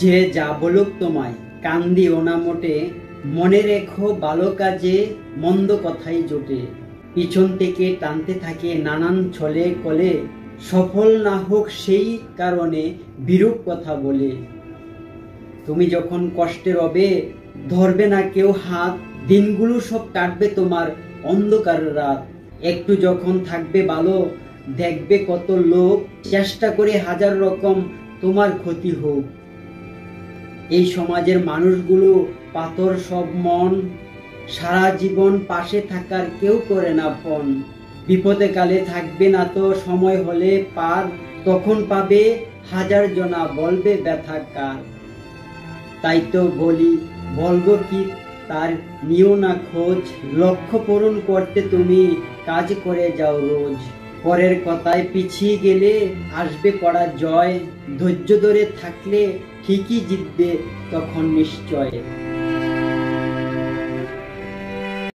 যে যা বলুক তোমায় কান দিও না মোটে, মনে রেখো ভালো কাজে মন্দ কথাই জোটে। পিছন থেকে টানতে থাকে নানান ছলে কলে, সফল না হোক সেই কারণে বিরূপ কথা বলে। তুমি যখন কষ্টে রবে ধরবে না কেউ হাত, দিনগুলো সব কাটবে তোমার অন্ধকার রাত। একটু যখন থাকবে ভালো দেখবে কত লোক, চেষ্টা করে হাজার রকম তোমার ক্ষতি হোক। এই সমাজের মানুষগুলো পাথর সব মন, সারা জীবন পাশে থাকার কেউ করে না ফোন। বিপদে কালে থাকবে না তো সময় হলে পার, তখন পাবে হাজার জনা বলবে ব্যথা কার। তাই তো বলবো কি তার নিও না খোঁজ, লক্ষ্য পূরণ করতে তুমি কাজ করে যাও রোজ। পরের কথায় পিছিয়ে গেলে আসবে কড়া জয়, ধৈর্য ধরে থাকলে ঠিকই জিতবে তখন নিশ্চয়।